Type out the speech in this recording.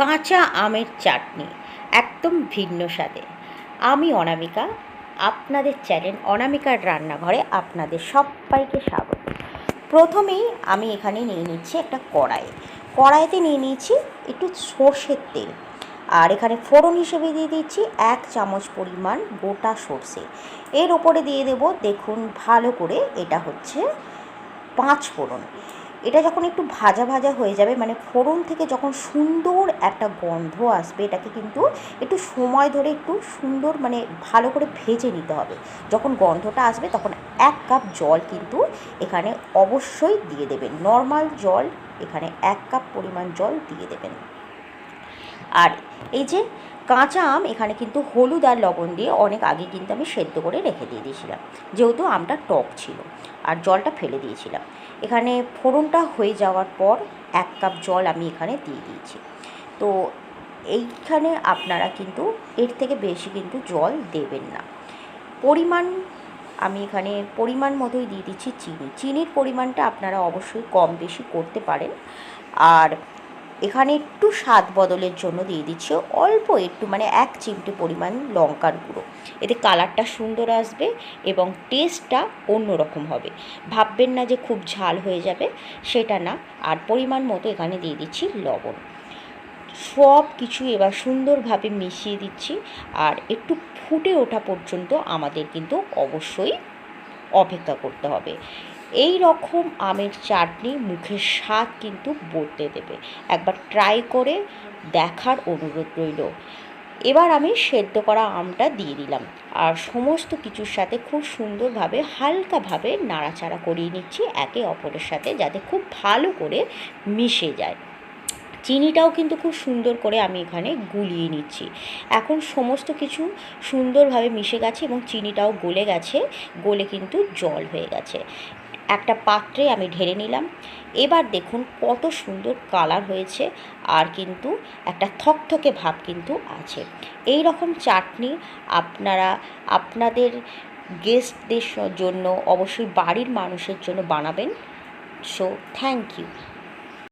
কাঁচা আমের চাটনি একদম ভিন্ন স্বাদে। আমি অনামিকা, আপনাদের চ্যানেল অনামিকার রান্নাঘরে আপনাদের সবাইকে স্বাগত। প্রথমেই আমি এখানে নিয়ে নিচ্ছি একটা কড়াইতে নিয়ে নিয়েছি একটু সর্ষের তেল, আর এখানে ফোড়ন হিসেবে দিয়ে দিচ্ছি 1 চামচ পরিমাণ গোটা সর্ষে। এর ওপরে দিয়ে দেব, দেখুন ভালো করে, এটা হচ্ছে 5 ফোড়ন। এটা যখন একটু ভাজা ভাজা হয়ে যাবে, মানে ফোড়ন থেকে যখন সুন্দর একটা গন্ধ আসবে, এটাকে কিন্তু একটু সময় ধরে একটু সুন্দর মানে ভালো করে ভেজে নিতে হবে। যখন গন্ধটা আসবে তখন 1 কাপ জল কিন্তু এখানে অবশ্যই দিয়ে দেবেন, নর্মাল জল, এখানে 1 কাপ পরিমাণ জল দিয়ে দেবেন। আর এই যে কাঁচা আম, এখানে কিন্তু হলুদ আর লবণ দিয়ে অনেক আগে কিন্তু আমি সেদ্ধ করে রেখে দিয়ে দিয়েছিলাম, যেহেতু আমটা টক ছিল, আর জলটা ফেলে দিয়েছিলাম। এখানে ফোড়নটা হয়ে যাওয়ার পর 1 কাপ জল আমি এখানে দিয়ে দিয়েছি। তো এইখানে আপনারা কিন্তু এর থেকে বেশি কিন্তু জল দেবেন না। আমি এখানে পরিমাণ মতোই দিয়ে দিচ্ছি চিনির পরিমাণটা আপনারা অবশ্যই কম বেশি করতে পারেন। আর এখানে একটু স্বাদ বদলের জন্য দিয়ে দিচ্ছি অল্প একটু, মানে 1 চিমটে পরিমাণ লঙ্কার গুঁড়ো। এতে কালারটা সুন্দর আসবে এবং টেস্টটা অন্যরকম হবে। ভাববেন না যে খুব ঝাল হয়ে যাবে, সেটা না। আর পরিমাণ মতো এখানে দিয়ে দিচ্ছি লবণ। সব কিছু এবার সুন্দরভাবে মিশিয়ে দিচ্ছি, আর একটু ফুটে ওঠা পর্যন্ত আমাদের কিন্তু অবশ্যই অপেক্ষা করতে হবে। এই রকম আমের চাটনি মুখের স্বাদ কিন্তু বদলে দেবে। একবার ট্রাই করে দেখার অনুরোধ রইল। এবার আমি সেদ্ধ করা আমটা দিয়ে দিলাম, আর সমস্ত কিছুর সাথে খুব সুন্দরভাবে হালকাভাবে নাড়াচাড়া করিয়ে নিচ্ছি একে অপরের সাথে, যাতে খুব ভালো করে মিশে যায়। চিনিটাও কিন্তু খুব সুন্দর করে আমি এখানে গুলিয়ে নিচ্ছি। এখন সমস্ত কিছু সুন্দরভাবে মিশে গেছে এবং চিনিটাও গলে গেছে, গলে কিন্তু জল হয়ে গেছে। একটা পাত্রে আমি ঢেলে নিলাম। এবার দেখুন কত সুন্দর কালার হয়েছে, আর কিন্তু একটা থকথকে ভাব কিন্তু আছে। এই রকম চাটনি আপনারা আপনাদের গেস্টদের জন্য, অবশ্যই বাড়ির মানুষের জন্য বানাবেন। So thank you.